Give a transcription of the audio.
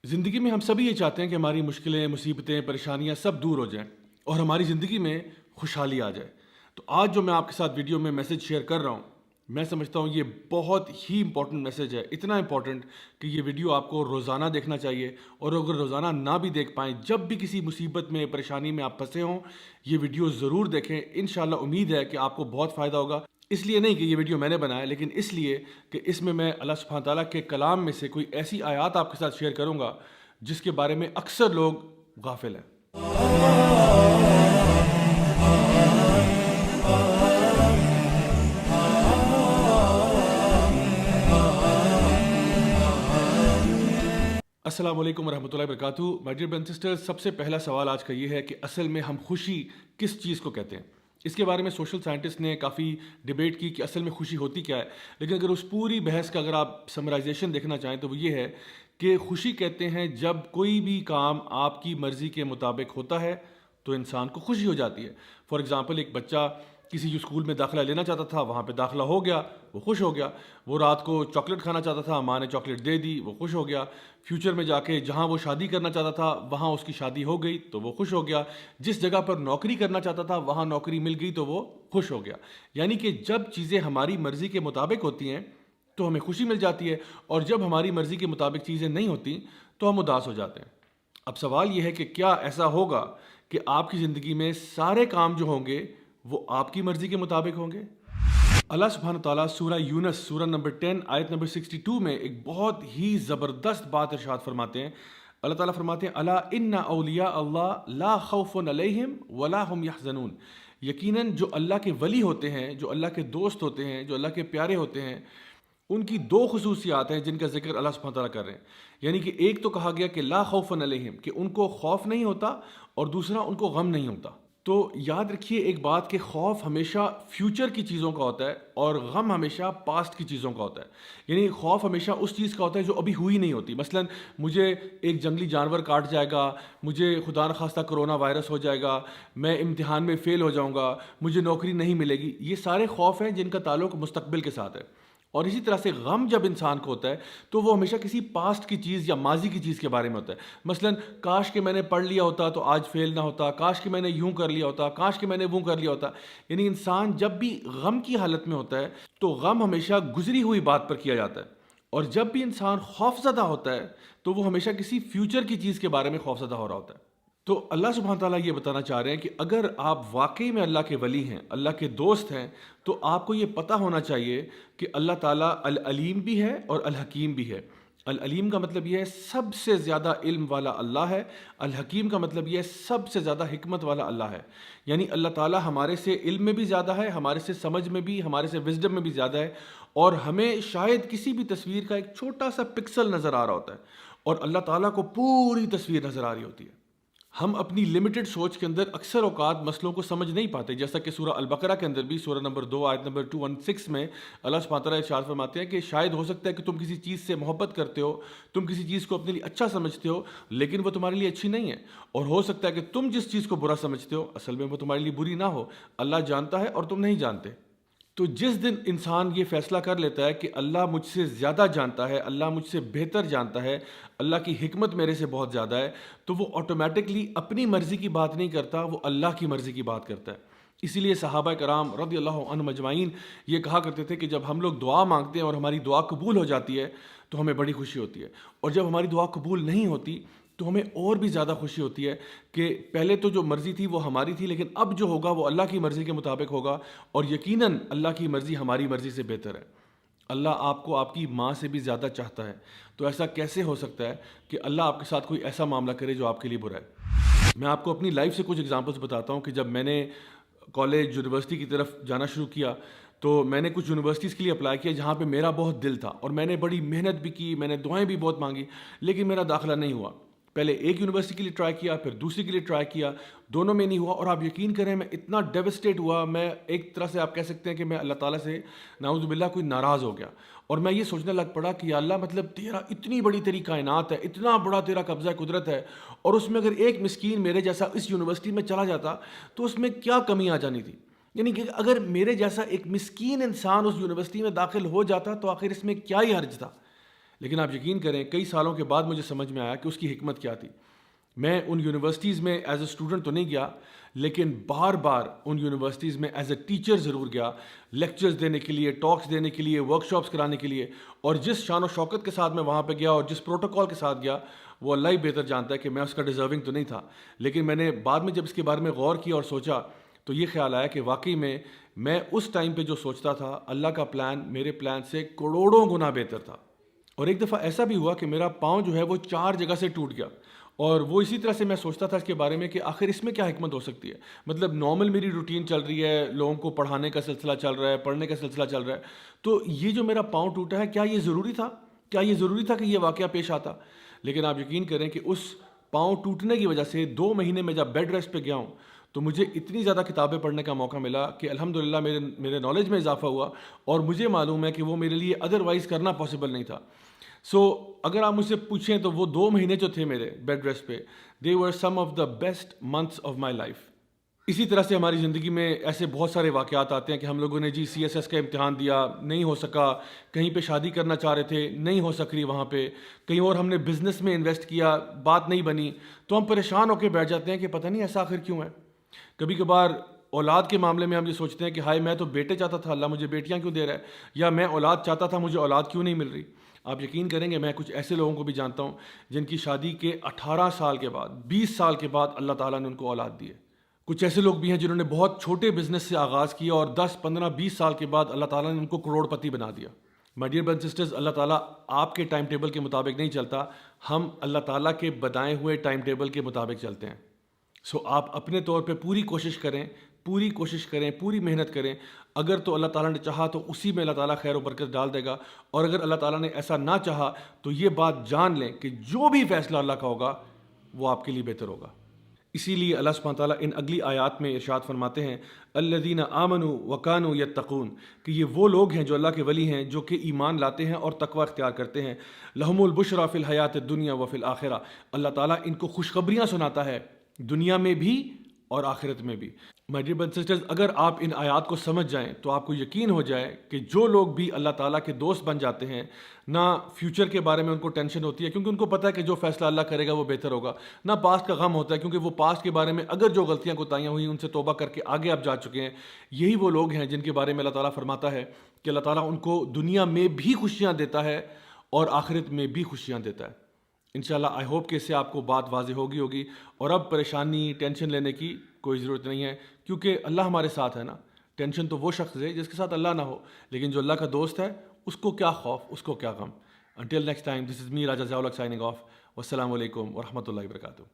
زندگی میں ہم سبھی یہ چاہتے ہیں کہ ہماری مشکلیں، مصیبتیں، پریشانیاں سب دور ہو جائیں اور ہماری زندگی میں خوشحالی آ جائے۔ تو آج جو میں آپ کے ساتھ ویڈیو میں میسج شیئر کر رہا ہوں، میں سمجھتا ہوں یہ بہت ہی امپورٹنٹ میسج ہے، اتنا امپورٹنٹ کہ یہ ویڈیو آپ کو روزانہ دیکھنا چاہیے، اور اگر روزانہ نہ بھی دیکھ پائیں، جب بھی کسی مصیبت میں، پریشانی میں آپ پھنسے ہوں، یہ ویڈیو ضرور دیکھیں۔ انشاءاللہ امید ہے کہ آپ کو بہت فائدہ ہوگا۔ اس لیے نہیں کہ یہ ویڈیو میں نے بنایا، لیکن اس لیے کہ اس میں اللہ سبحانہ تعالیٰ کے کلام میں سے کوئی ایسی آیات آپ کے ساتھ شیئر کروں گا جس کے بارے میں اکثر لوگ غافل ہیں۔ السلام علیکم ورحمۃ اللہ وبرکاتہ۔ My dear brothers and sisters, سب سے پہلا سوال آج کا یہ ہے کہ اصل میں ہم خوشی کس چیز کو کہتے ہیں؟ اس کے بارے میں سوشل سائنٹسٹ نے کافی ڈیبیٹ کی کہ اصل میں خوشی ہوتی کیا ہے، لیکن اگر اس پوری بحث کا اگر آپ سمرائزیشن دیکھنا چاہیں تو وہ یہ ہے کہ خوشی کہتے ہیں جب کوئی بھی کام آپ کی مرضی کے مطابق ہوتا ہے تو انسان کو خوشی ہو جاتی ہے۔ فار ایگزامپل، ایک بچہ کسی اسکول میں داخلہ لینا چاہتا تھا، وہاں پہ داخلہ ہو گیا، وہ خوش ہو گیا۔ وہ رات کو چاکلیٹ کھانا چاہتا تھا، ماں نے چاکلیٹ دے دی، وہ خوش ہو گیا۔ فیوچر میں جا کے جہاں وہ شادی کرنا چاہتا تھا وہاں اس کی شادی ہو گئی تو وہ خوش ہو گیا۔ جس جگہ پر نوکری کرنا چاہتا تھا وہاں نوکری مل گئی تو وہ خوش ہو گیا۔ یعنی کہ جب چیزیں ہماری مرضی کے مطابق ہوتی ہیں تو ہمیں خوشی مل جاتی ہے، اور جب ہماری مرضی کے مطابق چیزیں نہیں ہوتی تو ہم اداس ہو جاتے ہیں۔ اب سوال یہ ہے کہ کیا ایسا ہوگا کہ آپ کی زندگی میں سارے کام جو ہوں گے وہ آپ کی مرضی کے مطابق ہوں گے؟ اللہ سبحانہ تعالیٰ سورہ یونس سورہ نمبر 10 آیت نمبر 62 میں ایک بہت ہی زبردست بات ارشاد فرماتے ہیں۔ اللہ تعالیٰ فرماتے ہیں الا ان اولیاء اللہ لا خوف علیہم ولا هم یحزنون۔ یقیناً جو اللہ کے ولی ہوتے ہیں، جو اللہ کے دوست ہوتے ہیں، جو اللہ کے پیارے ہوتے ہیں، ان کی دو خصوصیات ہیں جن کا ذکر اللہ سبحانہ تعالیٰ کر رہے ہیں۔ یعنی کہ ایک تو کہا گیا کہ لا خوف علیہم، کہ ان کو خوف نہیں ہوتا، اور دوسرا ان کو غم نہیں ہوتا۔ تو یاد رکھیے ایک بات کہ خوف ہمیشہ فیوچر کی چیزوں کا ہوتا ہے اور غم ہمیشہ پاسٹ کی چیزوں کا ہوتا ہے۔ یعنی خوف ہمیشہ اس چیز کا ہوتا ہے جو ابھی ہوئی نہیں ہوتی۔ مثلا مجھے ایک جنگلی جانور کاٹ جائے گا، مجھے خدا نخواستہ کرونا وائرس ہو جائے گا، میں امتحان میں فیل ہو جاؤں گا، مجھے نوکری نہیں ملے گی۔ یہ سارے خوف ہیں جن کا تعلق مستقبل کے ساتھ ہے۔ اور اسی طرح سے غم جب انسان کو ہوتا ہے تو وہ ہمیشہ کسی پاسٹ کی چیز یا ماضی کی چیز کے بارے میں ہوتا ہے۔ مثلا کاش کہ میں نے پڑھ لیا ہوتا تو آج فیل نہ ہوتا، کاش کہ میں نے یوں کر لیا ہوتا، کاش کہ میں نے وہ کر لیا ہوتا۔ یعنی انسان جب بھی غم کی حالت میں ہوتا ہے تو غم ہمیشہ گزری ہوئی بات پر کیا جاتا ہے، اور جب بھی انسان خوف زدہ ہوتا ہے تو وہ ہمیشہ کسی فیوچر کی چیز کے بارے میں خوف زدہ ہو رہا ہوتا ہے۔ تو اللہ سبحانہ تعالیٰ یہ بتانا چاہ رہے ہیں کہ اگر آپ واقعی میں اللہ کے ولی ہیں، اللہ کے دوست ہیں، تو آپ کو یہ پتہ ہونا چاہیے کہ اللہ تعالیٰ العلیم بھی ہے اور الحکیم بھی ہے۔ العلیم کا مطلب یہ ہے سب سے زیادہ علم والا اللہ ہے، الحکیم کا مطلب یہ ہے سب سے زیادہ حکمت والا اللہ ہے۔ یعنی اللہ تعالیٰ ہمارے سے علم میں بھی زیادہ ہے، ہمارے سے سمجھ میں بھی، ہمارے سے وزڈم میں بھی زیادہ ہے، اور ہمیں شاید کسی بھی تصویر کا ایک چھوٹا سا پکسل نظر آ رہا ہوتا ہے، اور اللہ تعالیٰ کو پوری تصویر نظر آ رہی ہوتی ہے۔ ہم اپنی لمیٹڈ سوچ کے اندر اکثر اوقات مسئلوں کو سمجھ نہیں پاتے، جیسا کہ سورہ البقرہ کے اندر بھی سورہ نمبر 2 آیت نمبر 216 میں اللہ سبحانہ تعالیٰ ارشاد فرماتے ہیں کہ شاید ہو سکتا ہے کہ تم کسی چیز سے محبت کرتے ہو، تم کسی چیز کو اپنے لیے اچھا سمجھتے ہو، لیکن وہ تمہارے لیے اچھی نہیں ہے، اور ہو سکتا ہے کہ تم جس چیز کو برا سمجھتے ہو اصل میں وہ تمہارے لیے بری نہ ہو۔ اللہ جانتا ہے اور تم نہیں جانتے۔ تو جس دن انسان یہ فیصلہ کر لیتا ہے کہ اللہ مجھ سے زیادہ جانتا ہے، اللہ مجھ سے بہتر جانتا ہے، اللہ کی حکمت میرے سے بہت زیادہ ہے، تو وہ آٹومیٹکلی اپنی مرضی کی بات نہیں کرتا، وہ اللہ کی مرضی کی بات کرتا ہے۔ اسی لیے صحابہ کرام رضی اللہ عنہم اجمعین یہ کہا کرتے تھے کہ جب ہم لوگ دعا مانگتے ہیں اور ہماری دعا قبول ہو جاتی ہے تو ہمیں بڑی خوشی ہوتی ہے، اور جب ہماری دعا قبول نہیں ہوتی تو ہمیں اور بھی زیادہ خوشی ہوتی ہے کہ پہلے تو جو مرضی تھی وہ ہماری تھی، لیکن اب جو ہوگا وہ اللہ کی مرضی کے مطابق ہوگا، اور یقیناً اللہ کی مرضی ہماری مرضی سے بہتر ہے۔ اللہ آپ کو آپ کی ماں سے بھی زیادہ چاہتا ہے، تو ایسا کیسے ہو سکتا ہے کہ اللہ آپ کے ساتھ کوئی ایسا معاملہ کرے جو آپ کے لیے برا ہے؟ میں آپ کو اپنی لائف سے کچھ ایگزامپلس بتاتا ہوں کہ جب میں نے کالج یونیورسٹی کی طرف جانا شروع کیا تو میں نے کچھ یونیورسٹیز کے لیے اپلائی کیا جہاں پہ میرا بہت دل تھا، اور میں نے بڑی محنت بھی کی، میں نے دعائیں بھی بہت مانگی، لیکن میرا داخلہ نہیں ہوا۔ پہلے ایک یونیورسٹی کے لیے ٹرائی کیا، پھر دوسری کے لیے ٹرائی کیا، دونوں میں نہیں ہوا، اور آپ یقین کریں میں اتنا ڈیوسٹیٹ ہوا، میں ایک طرح سے آپ کہہ سکتے ہیں کہ میں اللہ تعالیٰ سے نعوذ باللہ کوئی ناراض ہو گیا، اور میں یہ سوچنے لگ پڑا کہ یا اللہ مطلب تیرا اتنی بڑی تیری کائنات ہے، اتنا بڑا تیرا قبضہ قدرت ہے، اور اس میں اگر ایک مسکین میرے جیسا اس یونیورسٹی میں چلا جاتا تو اس میں کیا کمی آ جانی تھی؟ یعنی کہ اگر میرے جیسا ایک مسکین انسان اس یونیورسٹی میں داخل ہو جاتا تو آخر اس میں کیا ہی حرج تھا؟ لیکن آپ یقین کریں کئی سالوں کے بعد مجھے سمجھ میں آیا کہ اس کی حکمت کیا تھی. میں ان یونیورسٹیز میں ایز اے اسٹوڈنٹ تو نہیں گیا, لیکن بار بار ان یونیورسٹیز میں ایز اے ٹیچر ضرور گیا, لیکچرز دینے کے لیے, ٹاکس دینے کے لیے, ورک شاپس کرانے کے لیے. اور جس شان و شوکت کے ساتھ میں وہاں پہ گیا اور جس پروٹوکول کے ساتھ گیا, وہ اللہ ہی بہتر جانتا ہے کہ میں اس کا ڈیزرونگ تو نہیں تھا. لیکن میں نے بعد میں جب اس کے بارے میں غور کیا اور سوچا تو یہ خیال آیا کہ واقعی میں اس ٹائم پہ جو سوچتا تھا, اللہ کا پلان میرے پلان سے کروڑوں گنا بہتر تھا. اور ایک دفعہ ایسا بھی ہوا کہ میرا پاؤں جو ہے وہ 4 جگہ سے ٹوٹ گیا, اور وہ اسی طرح سے میں سوچتا تھا اس کے بارے میں کہ آخر اس میں کیا حکمت ہو سکتی ہے. مطلب نارمل میری روٹین چل رہی ہے, لوگوں کو پڑھانے کا سلسلہ چل رہا ہے, پڑھنے کا سلسلہ چل رہا ہے, تو یہ جو میرا پاؤں ٹوٹا ہے, کیا یہ ضروری تھا؟ کیا یہ ضروری تھا کہ یہ واقعہ پیش آتا؟ لیکن آپ یقین کریں کہ اس پاؤں ٹوٹنے کی وجہ سے 2 مہینے میں جب بیڈ ریسٹ پہ گیا ہوں تو مجھے اتنی زیادہ کتابیں پڑھنے کا موقع ملا کہ الحمدللہ میرے نالج میں اضافہ ہوا, اور مجھے معلوم ہے کہ وہ میرے لیے ادروائز کرنا پاسبل نہیں تھا. سو اگر آپ مجھ سے پوچھیں تو وہ 2 مہینے جو تھے میرے بیڈ ریسٹ پہ, they were some of the best months of my life. اسی طرح سے ہماری زندگی میں ایسے بہت سارے واقعات آتے ہیں کہ ہم لوگوں نے جی CSS کا امتحان دیا, نہیں ہو سکا, کہیں پہ شادی کرنا چاہ رہے تھے, نہیں ہو سک رہی وہاں پہ, کہیں اور ہم نے بزنس میں انویسٹ کیا, بات نہیں بنی, تو ہم پریشان ہو کے بیٹھ جاتے ہیں کہ پتہ نہیں ایسا آخر کیوں ہے. کبھی کبھار اولاد کے معاملے میں ہم یہ سوچتے ہیں کہ ہائے میں تو بیٹے چاہتا تھا, اللہ مجھے بیٹیاں کیوں دے رہا ہے, یا میں اولاد چاہتا تھا, مجھے اولاد کیوں نہیں مل رہی. آپ یقین کریں گے میں کچھ ایسے لوگوں کو بھی جانتا ہوں جن کی شادی کے 18 سال کے بعد, 20 سال کے بعد اللہ تعالیٰ نے ان کو اولاد دی ہے. کچھ ایسے لوگ بھی ہیں جنہوں نے بہت چھوٹے بزنس سے آغاز کیا اور 10, 15, 20 سال کے بعد اللہ تعالیٰ نے ان کو کروڑ پتی بنا دیا. مائی ڈیئر برادرز سسٹرز, اللہ تعالیٰ آپ کے ٹائم ٹیبل کے مطابق نہیں چلتا, ہم اللہ تعالیٰ کے بتائے ہوئے ٹائم ٹیبل کے مطابق چلتے ہیں. سو آپ اپنے طور پہ پوری کوشش کریں, پوری محنت کریں. اگر تو اللہ تعالیٰ نے چاہا تو اسی میں اللہ تعالیٰ خیر و برکت ڈال دے گا, اور اگر اللہ تعالیٰ نے ایسا نہ چاہا تو یہ بات جان لیں کہ جو بھی فیصلہ اللہ کا ہوگا وہ آپ کے لیے بہتر ہوگا. اسی لیے اللہ سبحانہ تعالیٰ ان اگلی آیات میں ارشاد فرماتے ہیں الذین آمنوا وکانوا یتقون, کہ یہ وہ لوگ ہیں جو اللہ کے ولی ہیں, جو کہ ایمان لاتے ہیں اور تقوی اختیار کرتے ہیں. لہم البشریٰ فی الحیات الدنیا وفی الآخرہ, اللہ تعالیٰ ان کو خوشخبریاں سناتا ہے دنیا میں بھی اور آخرت میں بھی. مائی ڈیئر برادرز سسٹرز, اگر آپ ان آیات کو سمجھ جائیں تو آپ کو یقین ہو جائے کہ جو لوگ بھی اللہ تعالیٰ کے دوست بن جاتے ہیں, نہ فیوچر کے بارے میں ان کو ٹینشن ہوتی ہے کیونکہ ان کو پتہ ہے کہ جو فیصلہ اللہ کرے گا وہ بہتر ہوگا, نہ پاسٹ کا غم ہوتا ہے کیونکہ وہ پاسٹ کے بارے میں اگر جو غلطیاں کوتاہیاں ہوئی ان سے توبہ کر کے آگے آپ جا چکے ہیں. یہی وہ لوگ ہیں جن کے بارے میں اللہ تعالیٰ فرماتا ہے کہ اللہ تعالیٰ ان کو دنیا میں بھی خوشیاں دیتا ہے اور آخرت میں بھی خوشیاں دیتا ہے. انشاءاللہ آئی ہوپ کہ اس سے آپ کو بات واضح ہوگی, اور اب پریشانی ٹینشن لینے کی کوئی ضرورت نہیں ہے کیونکہ اللہ ہمارے ساتھ ہے نا. ٹینشن تو وہ شخص ہے جس کے ساتھ اللہ نہ ہو, لیکن جو اللہ کا دوست ہے اس کو کیا خوف, اس کو کیا غم. Until next time, this is me Raja Ziaul Haq signing off. Wassalamu alaikum wa rahmatullahi wa barakatuh.